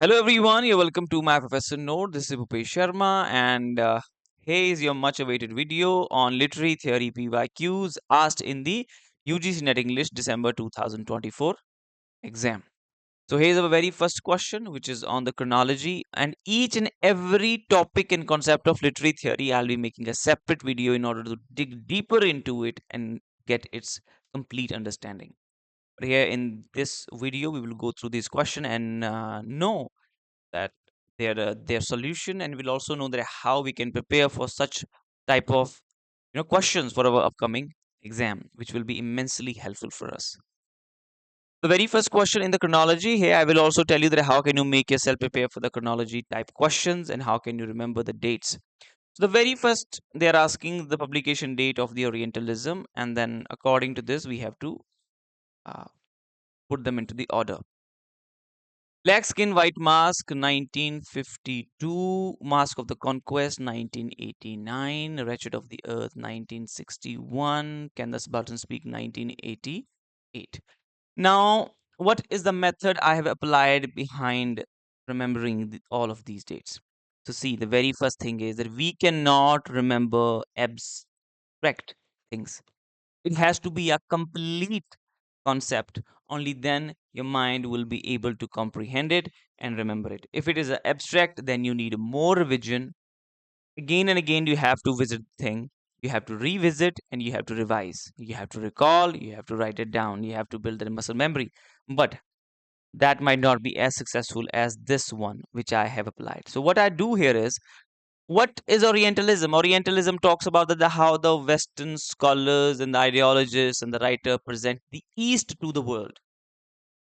Hello everyone, you're welcome to my Professor Note. This is Bhupesh Sharma, and here is your much awaited video on literary theory PYQs asked in the UGC Net English December 2024 exam. So here's our very first question, which is on the chronology, and each and every topic and concept of literary theory I'll be making a separate video in order to dig deeper into it and get its complete understanding. But here in this video, we will go through this question and know that their solution, and we'll also know that how we can prepare for such type of questions for our upcoming exam, which will be immensely helpful for us. The very first question in the chronology, here I will also tell you that how can you make yourself prepare for the chronology type questions and how can you remember the dates. So the very first, they are asking the publication date of the Orientalism, and then according to this we have to uh, put them into the order. Black Skin, White Mask, 1952. Mask of the Conquest, 1989. Wretched of the Earth, 1961. Can the Spartan Speak, 1988. Now, what is the method I have applied behind remembering all of these dates? So, see, the very first thing is that we cannot remember abstract things. It has to be a complete concept. Only then your mind will be able to comprehend it and remember it. If it is abstract, then you need more revision. Again and again, you have to visit the thing. You have to revisit and you have to revise. You have to recall, you have to write it down, you have to build that muscle memory. But that might not be as successful as this one, which I have applied. So, what I do here is, what is Orientalism? Orientalism talks about how the Western scholars and the ideologists and the writer present the East to the world.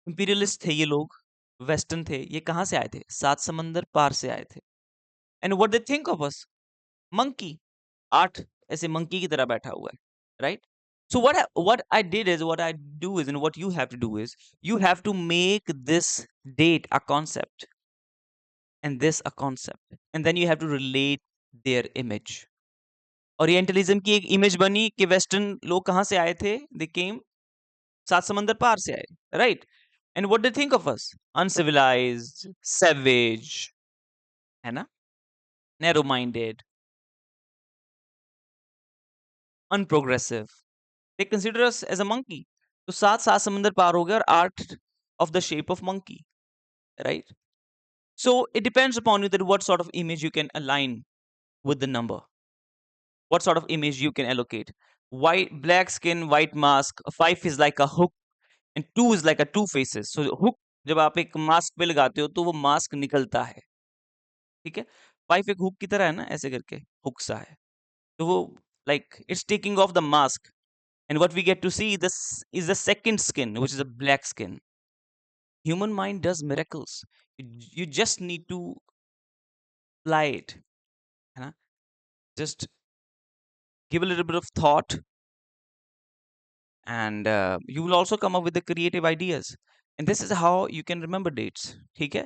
Imperialist थे ये लोग, western थे, ये कहाँ से आए थे? सात समंदर पार से आए थे। And what they think of us? Monkey, 8 ऐसे मंकी की तरह बैठा हुआ है, right? So what I did is, what I do is, and what you have to do is, you have to make this date a concept and this a concept, and then you have to relate their image. Orientalism की एक image बनी कि western लोग कहाँ से आए थे? दे केम, सात समंदर पार से आए, right? And what they think of us? Uncivilised, savage, है ना? Narrow minded, unprogressive. They consider us as a monkey. तो सात सात समंदर पार हो गए और art of the shape of monkey, right? So it depends upon you that what sort of image you can align with the number, what sort of image you can allocate. White, black skin, white mask. 5 is like a hook and 2 is like a two faces. So hook, जब आप एक mask पे लगाते हो तो वो mask निकलता है, ठीक है? 5 एक हुक की तरह है ना, ऐसे करके हुक सा है. तो वो like it's taking off the mask, and what we get to see this is the second skin, which is a black skin. Human mind does miracles. You just need to apply it, है ना? Just give a little bit of thought, and you will also come up with the creative ideas. And this is how you can remember dates, ठीक है?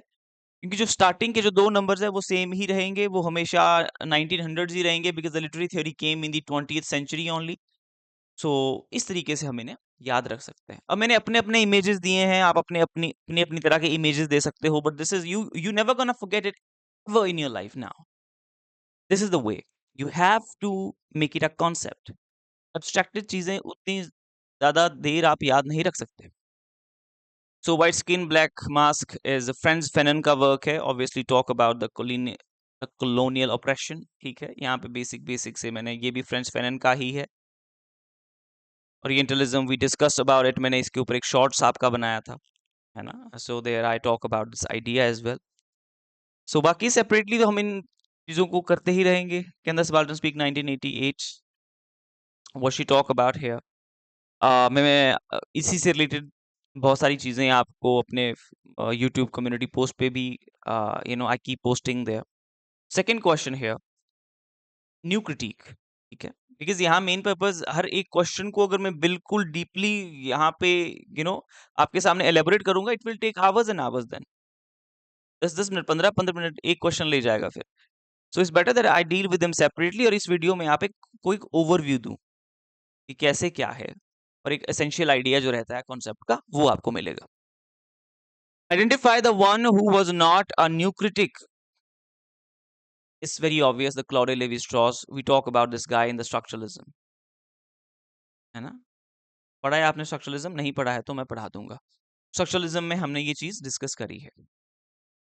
क्योंकि जो starting के जो 2 numbers हैं वो सेम ही रहेंगे, वो हमेशा 1900s ही रहेंगे, because the literary theory came in the 20th century only. So इस तरीके से हम इन्हें याद रख सकते हैं. अब मैंने अपने-अपने इमेजेस दिए हैं, आप अपनी तरह के इमेजेस दे सकते हो, but this is you never gonna forget it ever in your life now. This is the way. You have to make it a concept. Abstracted चीज़ें उतनी ज़्यादा देर आप याद नहीं रख सकते. So white skin black mask is Frantz Fanon का वर्क है. Obviously talk about the colonial oppression, ठीक है? यहाँ पे बेसिक से मैंने, ये भी फ्रेंच फेनन का ही है. Orientalism we discussed about it. मैंने इसके ऊपर एक शॉर्ट्स आपका बनाया था, है ना? So there I talk about this idea as well. So बाकी सेपरेटली तो हम इन चीज़ों को करते ही रहेंगे. Can the subaltern speak 1988, what she talk about here. इसी से रिलेटेड बहुत सारी चीज़ें आपको अपने यूट्यूब कम्युनिटी पोस्ट पे भी I keep posting there. Second question here, new critic, ठीक है? बिकॉज़ यहाँ मेन पर्पस, हर एक क्वेश्चन को अगर मैं बिल्कुल डीपली यहाँ पे आपके सामने एलैबोरेट करूँगा, it will take hours and hours then. 10-10 minute, 15-15 minute एक क्वेश्चन ले जाएगा फिर. So it's better that I deal with them separately, और इस वीडियो में यहाँ पे कोई ओवरव्यू दूँ कि कैसे क्या है, और एक एसेंशियल आइडिया जो रहता है कॉन्सेप्ट का, वो आपको मिलेगा. Identify the one who was not a new critic. It's very obvious, the Claude Lévi-Strauss. We talk about this guy in the structuralism, है ना? पढ़ा है आपने स्ट्रक्चरलिज्म? नहीं पढ़ा है तो मैं पढ़ा दूंगा. स्ट्रक्चरलिज्म में हमने ये चीज डिस्कस करी है.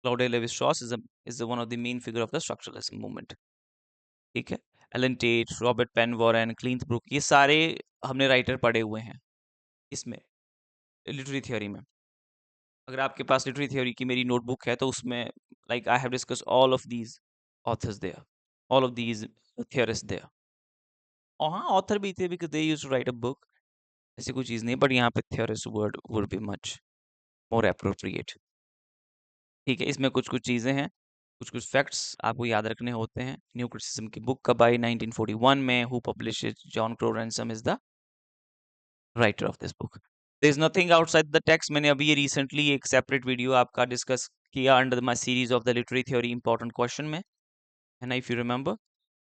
Claude Lévi-Strauss is one of the main figure of the structuralism movement. ठीक है. Allen Tate, Robert Penn Warren, Cleanth Brooks, ये सारे हमने राइटर पढ़े हुए हैं इसमें, लिटरेरी थ्योरी में. अगर आपके पास लिटरेरी थ्योरी की मेरी नोटबुक है तो उसमें like I have discuss all of these authors there, all of these theorist there. और हाँ, ऑथर भी थे because they used to write a book. ऐसी कोई चीज नहीं, बट यहाँ पे theorist word would be much more appropriate. ठीक है. इसमें कुछ कुछ चीजें हैं, कुछ कुछ फैक्ट्स आपको याद रखने होते हैं. न्यू क्रिटिसिज्म की बुक कब आई? 1941 में. Who published? John Crowe Ransom is the writer of this book. There is nothing outside the text. मैंने अभी ये रिसेंटली एक सेपरेट वीडियो आपका डिस्कस किया under my series of the literary theory important question में, है ना, इफ यू रिमेंबर.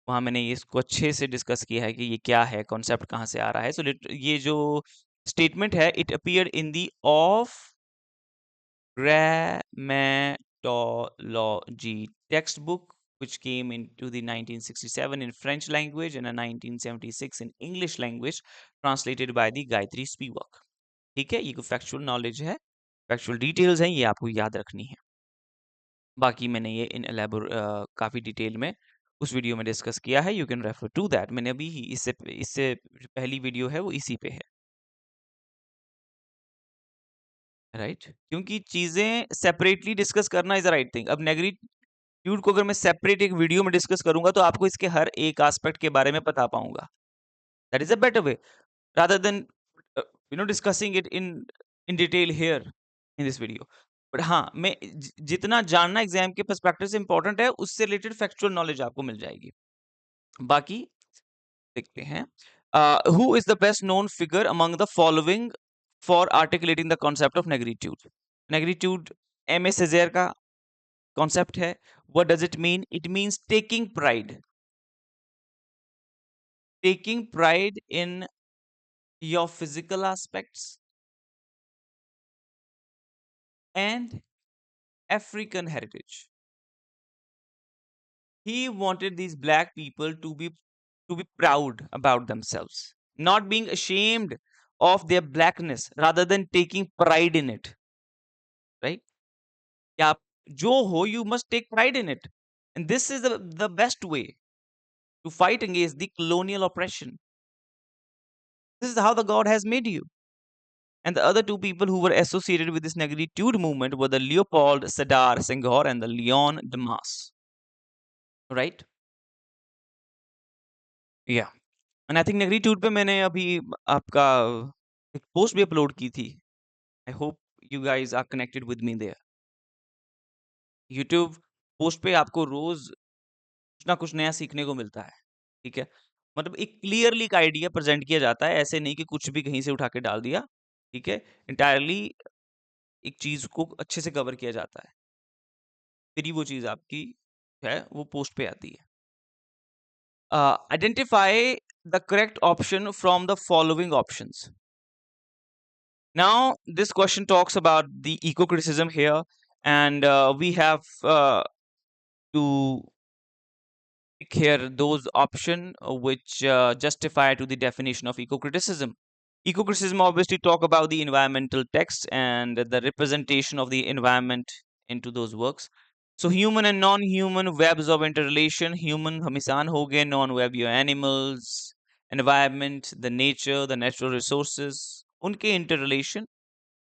वहां मैंने ये इसको अच्छे से डिस्कस किया है कि ये क्या है, कॉन्सेप्ट कहाँ से आ रहा है. सो ये जो स्टेटमेंट है, it appeared in the of Grammatology textbook, which came into the 1967 in French language and a 1976 in English language, translated by the Gayatri Spivak. ठीक है. ये फैक्चुअल नॉलेज है, फैक्चुअल डिटेल्स हैं, ये आपको याद रखनी है. बाकी मैंने ये इन काफी डिटेल में उस वीडियो में डिस्कस किया है. You can refer to that. मैंने अभी ही इससे इससे पहली वीडियो है वो इसी पे है, राइट. क्योंकि चीजें सेपरेटली डिस्कस करना इज द राइट थिंग. अब नेग्रीट्यूड को अगर मैं सेपरेट एक वीडियो में डिस्कस करूंगा तो आपको इसके हर एक एस्पेक्ट के बारे में पता पाऊंगा. That is a better way rather than discussing it in detail here in this video. But हाँ, मैं जितना जानना एग्जाम के पर्सपेक्टिव से इंपॉर्टेंट है, उससे रिलेटेड फैक्चुअल नॉलेज आपको मिल जाएगी. बाकी देखते हैं. Who is the best known figure among the following for articulating the concept of negritude? Negritude Aime Cesaire का कॉन्सेप्ट है. What does it mean? It means taking pride in your physical aspects and African heritage. He wanted these black people to be proud about themselves, not being ashamed of their blackness, rather than taking pride in it. Right? कि आप जो हो, you must take pride in it, and this is the best way to fight against the colonial oppression. This is how the God has made you. And the other two people who were associated with this negritude movement were the Leopold Sedar Senghor and the Leon Demas. Right? Yeah. And I think negritude पे मैंने अभी आपका एक post भी upload की थी. I hope you guys are connected with me there. YouTube post पे आपको रोज कुछ ना कुछ नया सीखने को मिलता है. ठीक है. मतलब एक क्लियरली एक आइडिया प्रेजेंट किया जाता है, ऐसे नहीं कि कुछ भी कहीं से उठा के डाल दिया. ठीक है. इंटायरली एक चीज को अच्छे से कवर किया जाता है, फिर ही वो चीज आपकी है वो पोस्ट पे आती है. Identify the correct option from the following options. Now, this question talks about the eco-criticism here, and we have to pick here those option which justify to the definition of eco-criticism. Eco-criticism obviously talk about the environmental text and the representation of the environment into those works. So human and non-human webs of interrelation. Human हम इंसान हो गए, non-web your animals, environment, the nature, the natural resources, उनके interrelation,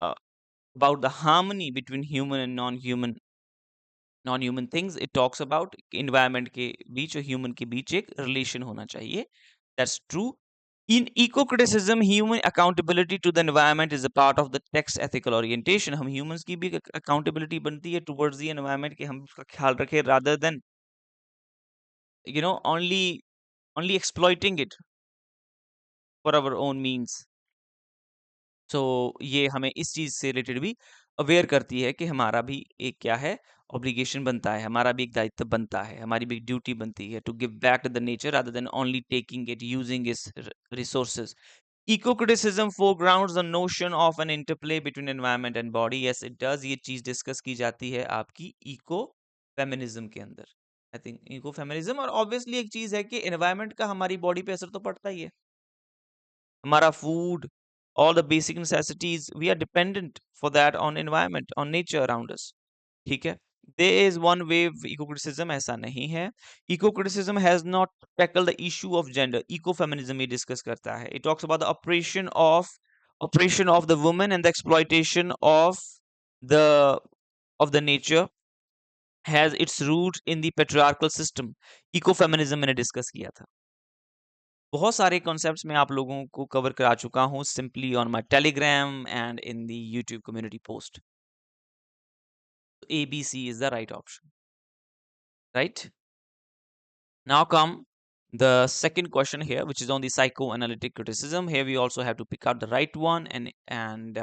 uh, about the harmony between human and non-human things. It talks about environment के बीच और human के बीच एक relation होना चाहिए. That's true. In eco-criticism, human accountability to the environment is a part of the text ethical orientation. हम humans की भी accountability बनती है towards the environment कि हम उसका ख्याल रखें, rather than only exploiting it for our own means. So ये हमें इस चीज से रिलेटेड भी अवेयर करती है कि हमारा भी एक क्या है, ऑब्लिगेशन बनता है, हमारा भी एक दायित्व बनता है, हमारी भी एक ड्यूटी बनती है to give back to the nature rather than only taking it, using its resources. Eco-criticism foregrounds the notion of an interplay between environment and body. Yes, it does. ये चीज डिस्कस की जाती है आपकी इको फेमिनिज्म के अंदर. I think eco feminism. और obviously एक चीज है कि एनवायरनमेंट का हमारी बॉडी पे असर तो पड़ता ही है. हमारा food, all the basic necessities, we are dependent for that on environment, on nature around us. ठीक है. There is one wave eco-criticism, ऐसा नहीं है. Eco-criticism has not tackled the issue of gender. Ecofeminism ये discuss करता है. It talks about the oppression of the woman and the exploitation the of the nature has its roots in the patriarchal system. Ecofeminism मैंने discuss किया था. बहुत सारे concepts मैं आप लोगों को कवर करा चुका हूँ simply on my Telegram and in the YouTube community post. ABC is the right option. Right? Now come the second question here, which is on the psychoanalytic criticism. Here we also have to pick out the right one and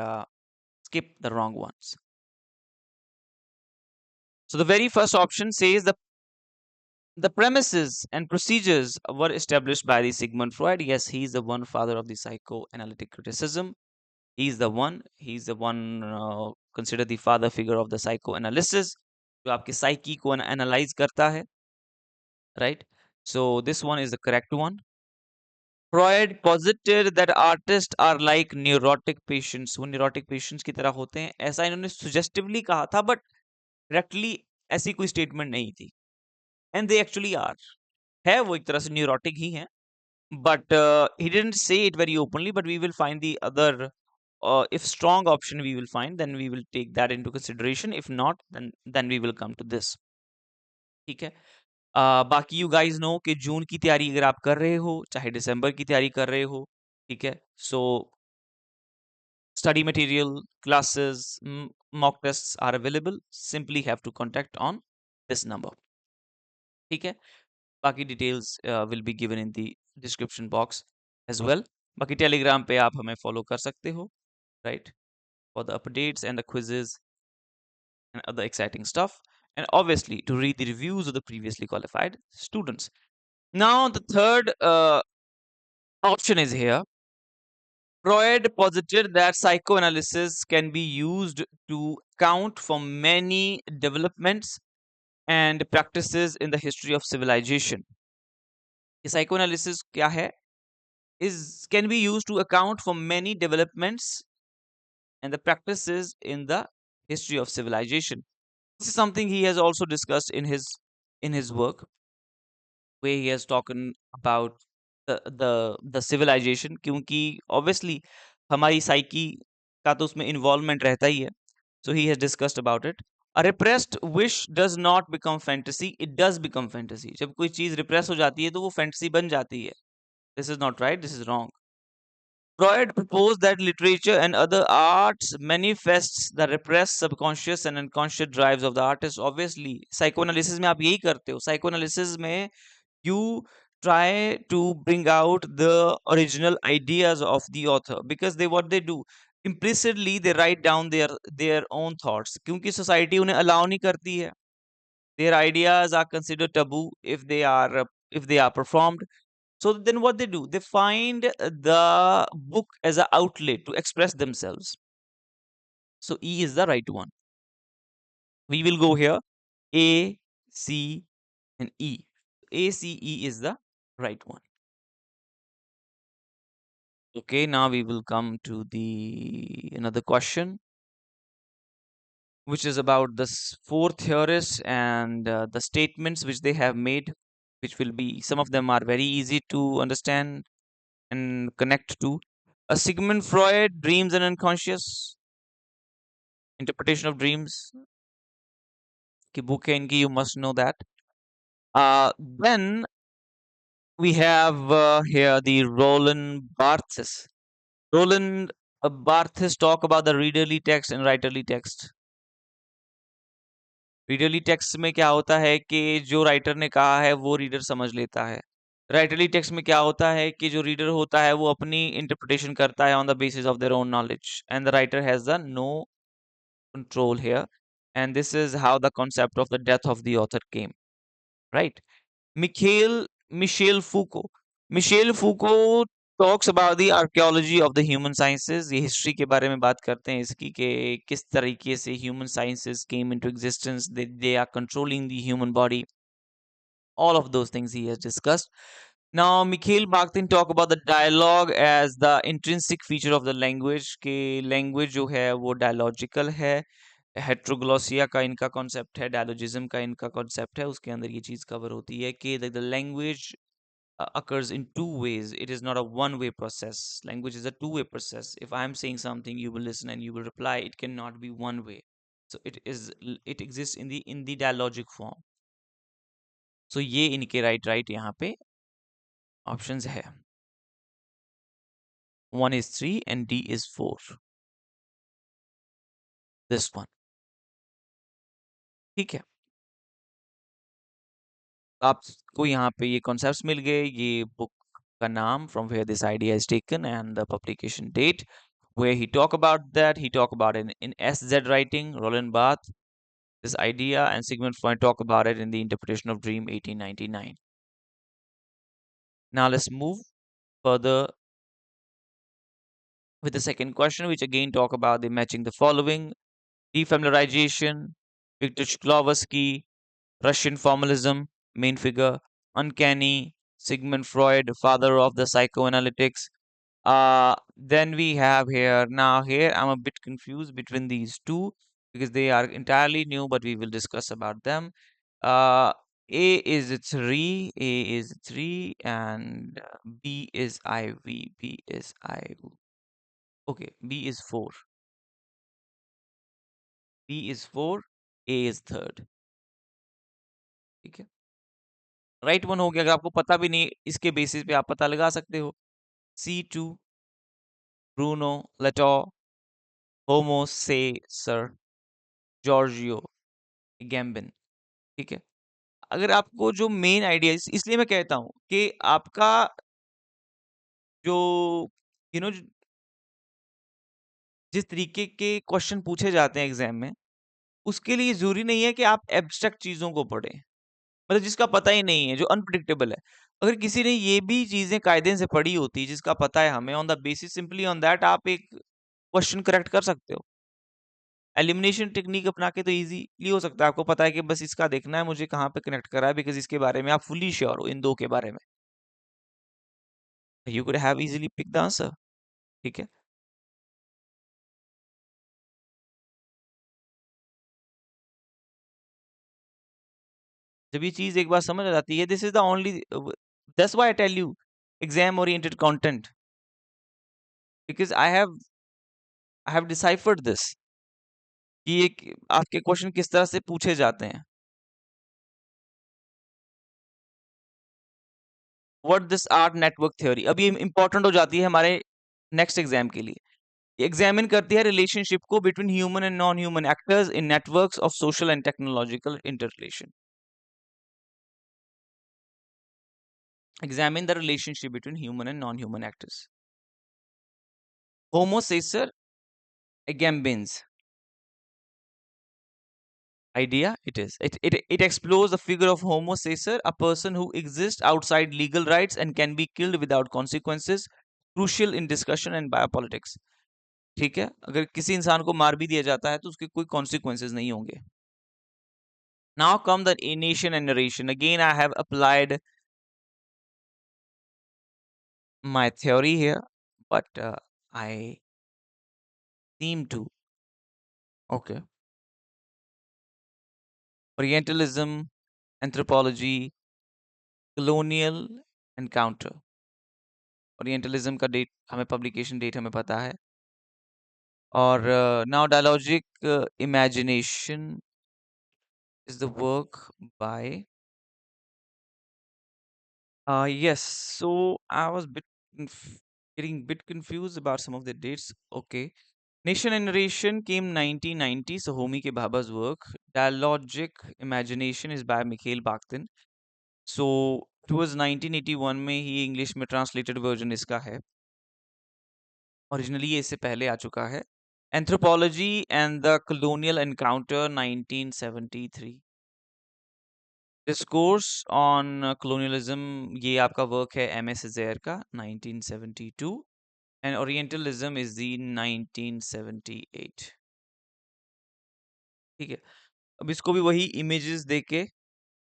skip the wrong ones. So the very first option says the premises and procedures were established by the Sigmund Freud. Yes, he's the one father of the psychoanalytic criticism. He's the one considered the father figure of the psychoanalysis, जो आपके psyche को analyze करता है, right? So this one is the correct one. Freud posited that artists are like neurotic patients. वो neurotic patients की तरह होते हैं, ऐसा इन्होंने suggestively कहा था, but directly ऐसी कोई statement नहीं थी. And they actually are. है वो एक तरह से neurotic ही हैं, but he didn't say it very openly, but we will find the other if strong option we will find, then we will take that into consideration. If not, then we will come to this. ठीक है. बाकी you guys no कि जून की तैयारी अगर आप कर रहे हो, चाहे दिसंबर की तैयारी कर रहे हो, ठीक है, so study material, classes, mock tests are available. Simply have to contact on this number. ठीक है. बाकी details will be given in the description box as well. बाकी टेलीग्राम पे आप हमें फॉलो कर सकते हो, right, for the updates and the quizzes and other exciting stuff, and obviously to read the reviews of the previously qualified students. Now the third option is here. Freud posited that psychoanalysis can be used to account for many developments and practices in the history of civilization. Psychoanalysis क्या है? Can be used to account for many developments and the practices in the history of civilization. This is something he has also discussed in his work, where he has talked about the civilization, क्योंकि obviously हमारी psyche का तो उसमें involvement रहता ही है. So he has discussed about it. A repressed wish does not become fantasy, it does become fantasy. जब कोई चीज repress हो जाती है तो वो fantasy बन जाती है. This is not right, this is wrong. Freud proposed that literature and other arts manifests the repressed subconscious and unconscious drives of the artist. Obviously, psychoanalysis में आप यही करते हो. Psychoanalysis में you try to bring out the original ideas of the author, because what they do implicitly they write down their own thoughts, क्योंकि society उन्हें allow नहीं करती है. Their ideas are considered taboo if they are performed. So then what they do, they find the book as an outlet to express themselves. So E is the right one. We will go here A, C and E. ACE is the right one. Okay, now we will come to the another question, which is about the four theorists and the statements which they have made, which will be, some of them are very easy to understand and connect to. A Sigmund Freud, Dreams and Unconscious, Interpretation of Dreams, की book है इनकी, you must know that. Then we have here the Roland Barthes. Roland Barthes talk about the readerly text and writerly text. Readerly text में क्या होता है कि जो writer ने कहा है वो रीडर समझ लेता है. राइटरली टेक्स्ट में क्या होता है कि जो रीडर होता है वो अपनी इंटरप्रिटेशन करता है on the basis of their own knowledge, and the writer has the no control here, and this is how the concept of the death of the author came, right? Michel Foucault. Michel Foucault talks about the archaeology of the human sciences. ये history के बारे में बात करते हैं इसकी कि किस तरीके से human sciences came into existence, they are controlling the human body, all of those things he has discussed. Now, Mikhail Bakhtin talk about the dialogue as the intrinsic feature of the language, कि language जो है वो dialogical है, heteroglossia का इनका concept है, dialogism का इनका concept है, उसके अंदर ये चीज़ cover होती है कि the language occurs in two ways. It is not a one-way process. Language is a two-way process. If I am saying something, you will listen and you will reply. It cannot be one way. So it exists in the dialogic form. So ये इनके right यहाँ पे options है. 1 is 3 and D is 4. This one. ठीक है. आपको यहाँ पे ये कॉन्सेप्ट्स मिल गए. ये बुक का नाम from where this idea is taken and the publication date where he talk about that. He talk about it in SZ writing, Roland Barthes, this idea, and Sigmund Freud talk about it in the Interpretation of Dream 1899. Now let's move further with the second question, which again talk about the matching the following: defamiliarization, Viktor Shklovsky, Russian formalism, main figure, uncanny, Sigmund Freud, father of the psychoanalytics. Then we have here, now here I'm a bit confused between these two because they are entirely new, but we will discuss about them. A is 3, A is 3, and B is IV, B is IV. Okay, B is 4. B is 4, A is 3rd. ठीक है. Right one हो गया. अगर आपको पता भी नहीं, इसके बेसिस पे आप पता लगा सकते हो. C2, ब्रूनो, लेटो, होमो से सर, जॉर्जियो, गैम्बिन. ठीक है. अगर आपको जो मेन आइडिया, इसलिए मैं कहता हूं कि आपका जो यू नो जिस तरीके के क्वेश्चन पूछे जाते हैं एग्जाम में, उसके लिए जरूरी नहीं है कि आप एब्स्ट्रैक्ट चीजों को पढ़ें. मतलब जिसका पता ही नहीं है, जो अनप्रिडिक्टेबल है. अगर किसी ने ये भी चीजें कायदे से पढ़ी होती, जिसका पता है हमें, on the basis simply on that आप एक क्वेश्चन करेक्ट कर सकते हो. एलिमिनेशन टेक्निक अपना के तो इजीली हो सकता है. आपको पता है कि बस इसका देखना है मुझे कहाँ पे कनेक्ट करा है, बिकॉज इसके बारे में आप फुली श्योर हो इन दो के बारे में. You could have easily pick the answer. ठीक है. जब ये चीज एक बार समझ आ जाती है, this is the only, that's why I tell you exam oriented content, because I have deciphered this कि ये आपके क्वेश्चन किस तरह से पूछे जाते हैं. What this art network theory अब ये इंपॉर्टेंट हो जाती है हमारे नेक्स्ट एग्जाम के लिए. एग्जामिन करती है रिलेशनशिप को between human and non human actors in networks of social and technological interrelation. Examine the relationship between human and non-human actors. Homo sacer agambens. Idea it is. It explores the figure of Homo sacer, a person who exists outside legal rights and can be killed without consequences, crucial in discussion and biopolitics. ठीक है. अगर किसी इंसान को मार भी दिया जाता है तो उसके कोई consequences नहीं होंगे. Now come the nation and narration. Again, I have applied my theory here, but I seem to. Okay. Orientalism, anthropology, colonial encounter. Orientalism का डेट हमें, पब्लिकेशन डेट हमें पता है. और now dialogic imagination is the work by yes, so I was getting bit confused about some of the dates. Okay, nation and narration came 1990, so Homi ke Bhabha's work. Dialogic imagination is by Mikhail Bakhtin. So towards 1981 में ही English में translated version इसका है. Originally ये इससे पहले आ चुका है. Anthropology and the colonial encounter 1973. Discourse on colonialism, ये आपका वर्क है MS Azair का 1972, एंड ओरिएंटलिज्म इज दी 1978। ठीक है, अब इसको भी वही इमेजेस देके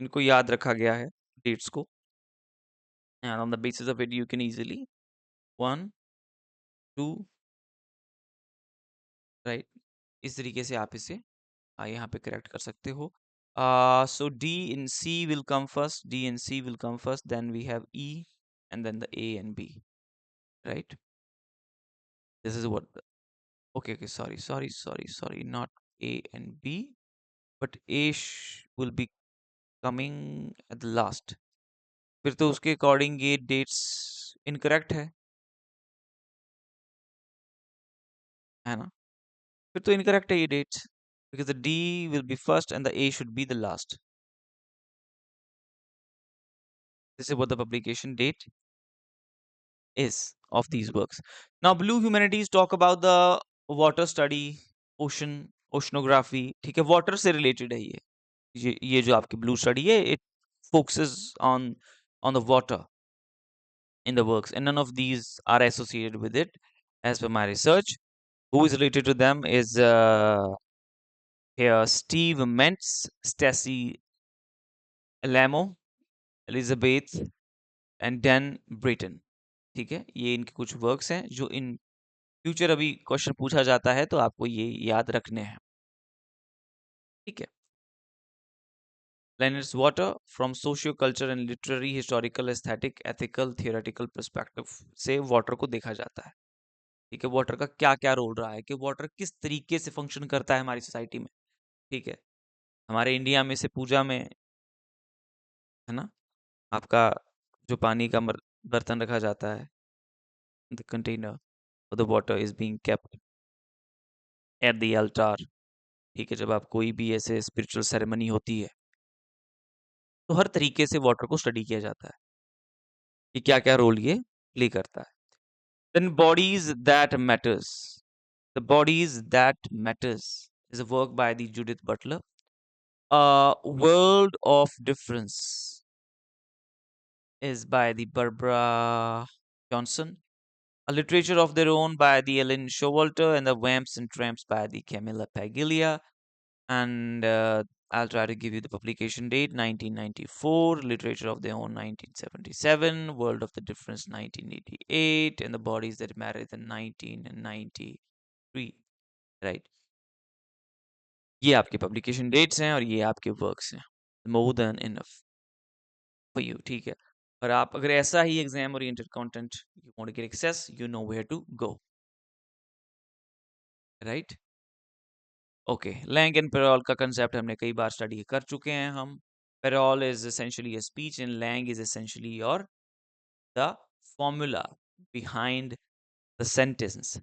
इनको याद रखा गया है, डेट्स को, and on the basis of it you can easily 1 2 right, इस तरीके से आप इसे यहाँ पे करेक्ट कर सकते हो। So D in C will come first, D and C will come first, then we have E and then the A and B, right? This is what okay, okay, sorry, not A and B, but will be coming at the last। फिर तो उसके according ये dates incorrect है ना? फिर तो incorrect है ये dates, because the D will be first and the A should be the last। This is what the publication date is of these works। Now blue humanities talk about the water study, oceanography, ठीक है, water से related है ये जो आपकी blue study है, it focuses on the water in the works, and none of these are associated with it as per my research। Who is related to them is here Steve Mentz, Stacy Lamo, Elizabeth and Dan Britain. ठीक है, ये इनके कुछ works हैं जो in future अभी question पूछा जाता है तो आपको ये याद रखने हैं। ठीक है, Leonard's water from socio culture and literary historical aesthetic ethical theoretical perspective से वाटर को देखा जाता है। ठीक है, वाटर का क्या क्या रोल रहा है, कि वाटर किस तरीके से फंक्शन करता है हमारी सोसाइटी में। ठीक है, हमारे इंडिया में से पूजा में है ना, आपका जो पानी का बर्तन रखा जाता है, the container the water is being kept at the Alt. ठीक है, जब आप कोई भी ऐसे स्पिरिचुअल सेरेमनी होती है तो हर तरीके से वाटर को स्टडी किया जाता है कि क्या क्या रोल ये प्ले करता है। Then bodies that matters, the bodies that matters is a work by the Judith Butler. World of difference is by the Barbara Johnson. A Literature of Their Own by the Ellen Showalter, and The Vamps and Tramps by the Camilla Paglia. And I'll try to give you the publication date 1994, Literature of Their Own 1977, World of the Difference 1988, and The Bodies That Matter in 1993, right? ये आपके publication dates हैं और ये आपके works हैं, more than enough for you। ठीक है, और आप अगर ऐसा ही exam oriented content you want to get access, you know where to go, right? Okay, langue and parole का कंसेप्ट हमने कई बार स्टडी कर चुके हैं हम। Parole is essentially a speech and langue is essentially your the formula behind the sentence.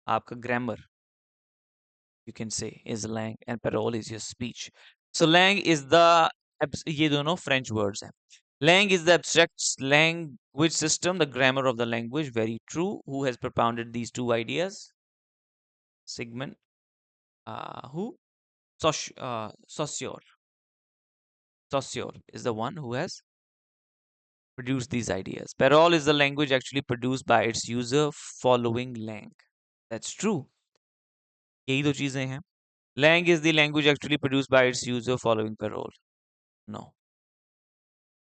आपका grammar you can say is lang and parole is your speech। So lang is the ये दोनों French words हैं। Lang is the abstract language system, the grammar of the language, very true। Who has propounded these two ideas? Sigmund who? Saussure is the one who has produced these ideas। Parole is the language actually produced by its user following lang। That's true, यही दो चीजें हैं। Lang is the language actually produced by its user following parole। No,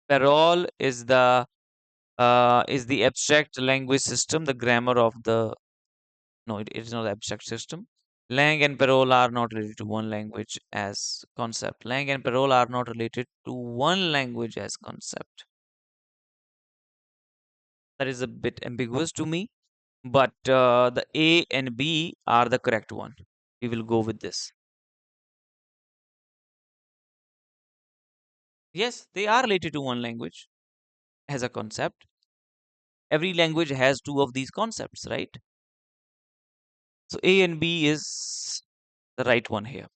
parole is the abstract language system, the grammar of the no, it is not the abstract system। Lang and parole are not related to one language as concept। Lang and parole are not related to one language as concept। That is a bit ambiguous to me, but the A and B are the correct one। We will go with this। Yes, they are related to one language as a concept। Every language has two of these concepts, right? So A and B is the right one here।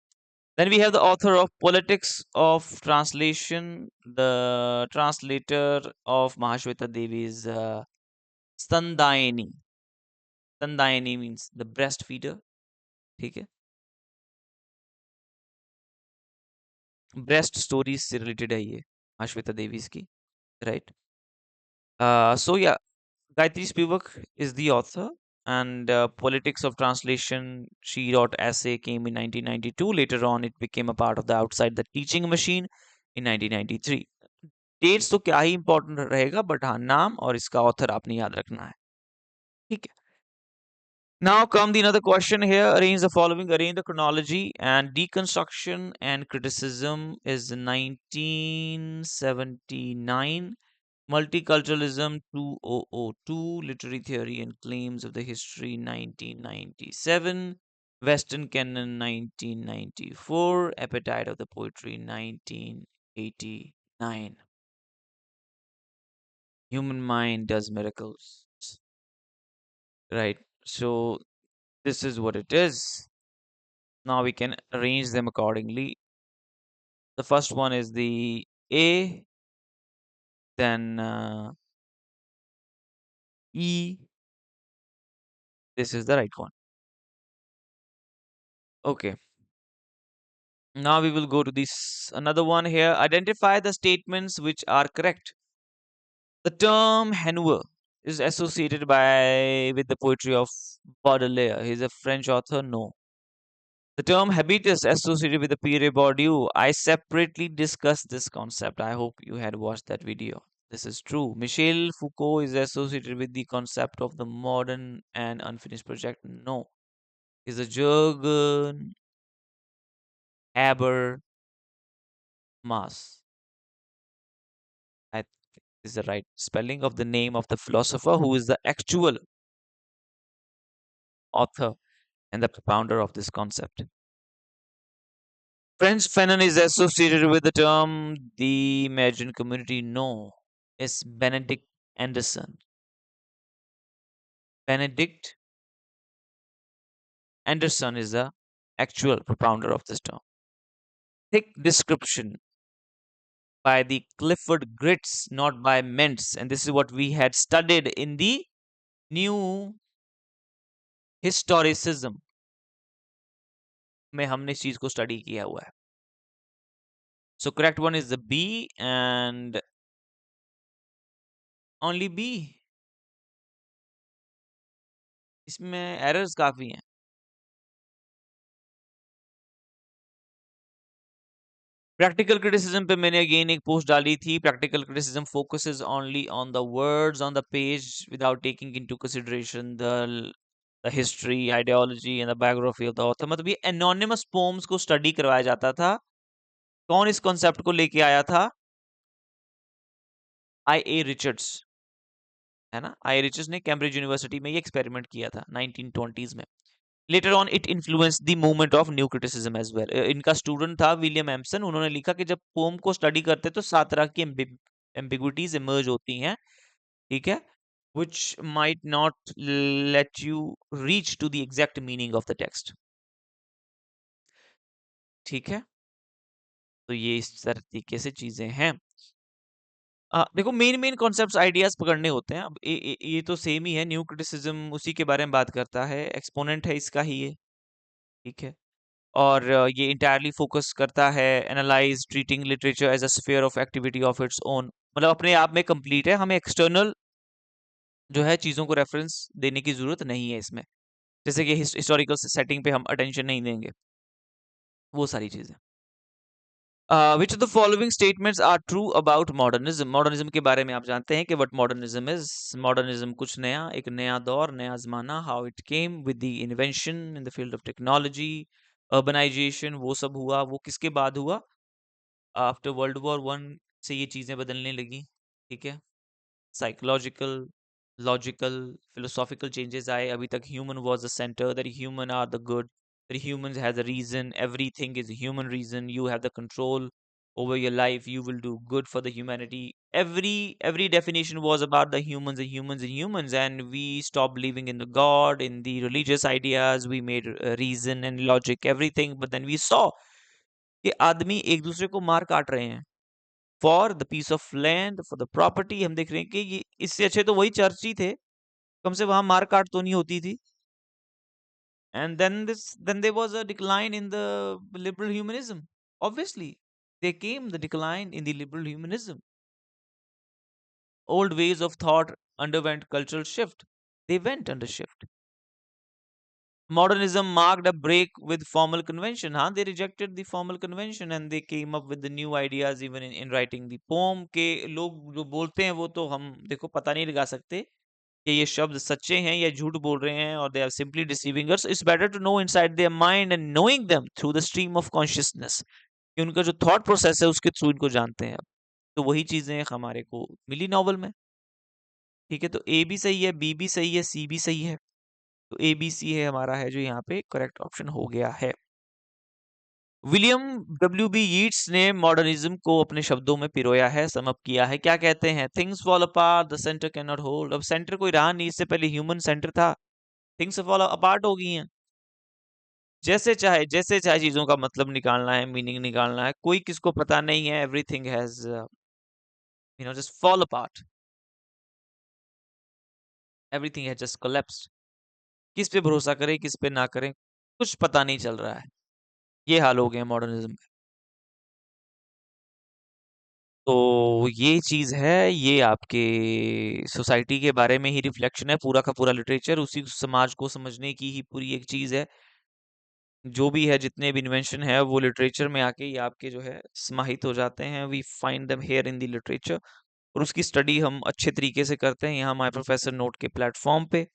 Then we have the author of Politics of Translation, the translator of Mahashweta Devi's Standayani। Standayani means the breast, ठीक है? Breast stories से related है ये, अश्वेता देवीज की, right? So yeah, Gayatri Spivak is the author, and Politics of Translation, she wrote essay, came in 1992. Later on, it became a part of the Outside the Teaching Machine in 1993. Dates तो क्या ही important रहेगा, but हाँ, नाम और इसका author आपने याद रखना है, ठीक है? Now come the another question here. Arrange the following. Arrange the chronology and deconstruction and criticism is 1979. Multiculturalism 2002. Literary theory and claims of the history 1997. Western canon 1994. Appetite of the poetry 1989. Human mind does miracles. Right. So this is what it is. Now we can arrange them accordingly. The first one is the A, then E. This is the right one. Okay. Now we will go to this another one here. Identify the statements which are correct. The term Henua is associated with the poetry of Baudelaire. He's a French author. No. The term habitus associated with the Pierre Bourdieu. I separately discussed this concept. I hope you had watched that video. This is true. Michel Foucault is associated with the concept of the modern and unfinished project. No. Is a Jürgen Habermas. I think is the right spelling of the name of the philosopher who is the actual author and the founder of this concept. French Fanon is associated with the term the imagined community. No, it's Benedict Anderson. Benedict Anderson is the actual propounder of this term. Thick description by the Clifford Grits, not by Mentz. And this is what we had studied in the new historicism में हमने इस चीज को study किया हुआ है. So correct one is the B and only B. इसमें errors काफी हैं. प्रैक्टिकल क्रिटिसिज्म पे मैंने अगेन एक पोस्ट डाली थी. Practical criticism focuses only on the words on the page without taking into consideration the history, ideology and the biography of the author. मतलब ये एनोनिमस पोम्स को स्टडी करवाया जाता था. कौन इस कॉन्सेप्ट को लेके आया था? आई ए रिचर्ड्स, है ना? आई ए रिचर्ड्स ने कैम्ब्रिज यूनिवर्सिटी में ये एक्सपेरिमेंट किया था 1920s में. Later on it influence the movement of new criticism as well. इनका स्टूडेंट था विलियम एम्सन. उन्होंने लिखा कि जब पोम को स्टडी करते तो 7 तरह की एम्बिग्विटीज इमर्ज होती हैं, ठीक है, which might not let you reach to the exact meaning of the text. ठीक है, तो ये इस तरह तरीके से चीजें हैं. देखो, मेन मेन कॉन्सेप्ट्स आइडियाज पकड़ने होते हैं. अब ये तो सेम ही है. न्यू क्रिटिसिज्म उसी के बारे में बात करता है. एक्सपोनेंट है इसका ही ये, ठीक है. और ये इंटायरली फोकस करता है analyse treating literature as a sphere of activity of its own. मतलब अपने आप में कंप्लीट है. हमें एक्सटर्नल जो है चीज़ों को रेफरेंस देने की ज़रूरत नहीं है इसमें. जैसे कि हिस्टोरिकल सेटिंग पे हम अटेंशन नहीं देंगे, वो सारी चीज़ें. Which of the following statements are true about modernism? Modernism के बारे में आप जानते हैं कि व्हाट मॉडर्निज्म इज. मॉडर्निज्म कुछ नया, एक नया दौर, नया ज़माना. How it came with the invention in the field of technology, urbanisation, वो सब हुआ. वो किसके बाद हुआ? आफ्टर वर्ल्ड वॉर 1 से ये चीज़ें बदलने लगी, ठीक है. साइकोलॉजिकल, लॉजिकल, फिलोसॉफिकल चेंजेस आए. अभी तक human was the centre, that human are the good, that humans has a reason, everything is human reason, you have the control over your life, you will do good for the humanity. Every definition was about the humans and humans and humans, and we stopped believing in the god, in the religious ideas. We made reason and logic everything, but then we saw कि आदमी एक दूसरे को मार काट रहे हैं for the piece of land, for the property. हम देख रहे हैं कि ये इससे अच्छे तो वही चर्च ही थे, कम से वहां मार काट तो नहीं होती थी. And then there was a decline in the liberal humanism, obviously. There came the decline in the liberal humanism. Old ways of thought underwent cultural shift. They went under shift. Modernism marked a break with formal convention. Huh? They rejected the formal convention and they came up with the new ideas even in writing the poem. के लोग जो बोलते हैं वो तो हम देखो पता नहीं लगा सकते कि ये शब्द सच्चे हैं या झूठ बोल रहे हैं और they are simply deceiving us. It's better to know inside their mind and knowing them through the stream of consciousness. कि उनका जो थॉट प्रोसेस है उसके थ्रू इनको जानते हैं अब। तो वही चीजें हमारे को मिली नॉवल में। ठीक है, तो ए भी सही है, बी भी सही है, सी भी सही है। तो ए बी सी है हमारा है जो यहाँ पे करेक्ट ऑप्शन हो गया है। विलियम डब्ल्यू बी यीट्स ने मॉडर्निज्म को अपने शब्दों में पिरोया है, सम अप किया है। क्या कहते हैं? Things fall apart, the centre can not hold. अब सेंटर कोई रहा नहीं, इससे पहले ह्यूमन सेंटर था, थिंग्स फॉल अपार्ट हो गई हैं। जैसे चाहे चीजों का मतलब निकालना है, मीनिंग निकालना है, कोई किसको पता नहीं है। Everything has just fall apart, everything has just collapsed. किस पे भरोसा करें, किस पे ना करें, कुछ पता नहीं चल रहा है। ये हाल हो गया मॉडर्निज्म। तो ये चीज़ है, ये आपके सोसाइटी के बारे में ही रिफ्लेक्शन है, पूरा का पूरा लिटरेचर उसी समाज को समझने की ही पूरी एक चीज़ है। जो भी है, जितने भी इन्वेंशन है वो लिटरेचर में आके ही आपके जो है समाहित हो जाते हैं। We find them here in the literature और उसकी स्टडी हम अच्छे तरीके से करते हैं यहाँ माय प्रोफेसर नोट के प्लेटफॉर्म पे।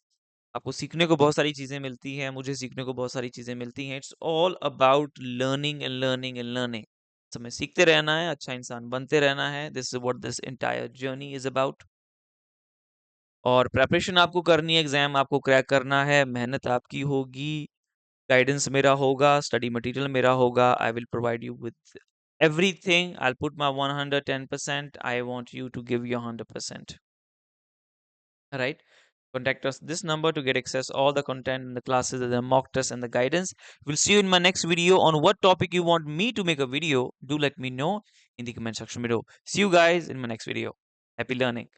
आपको सीखने को बहुत सारी चीज़ें मिलती हैं, मुझे सीखने को बहुत सारी चीज़ें मिलती हैं। It's all about learning and learning and learning. हमें सीखते रहना है, अच्छा इंसान बनते रहना है। This is what this entire journey is about. और प्रेपरेशन आपको करनी है, एग्जाम आपको क्रैक करना है, मेहनत आपकी होगी, गाइडेंस मेरा होगा, स्टडी मटेरियल मेरा होगा। I will provide you with everything. I'll put my 110%. I want you to give your 100%. Right? Contact us this number to get access all the content in the classes, the mock tests and the guidance. We'll see you in my next video. On what topic you want me to make a video, do let me know in the comment section below. See you guys in my next video. Happy learning.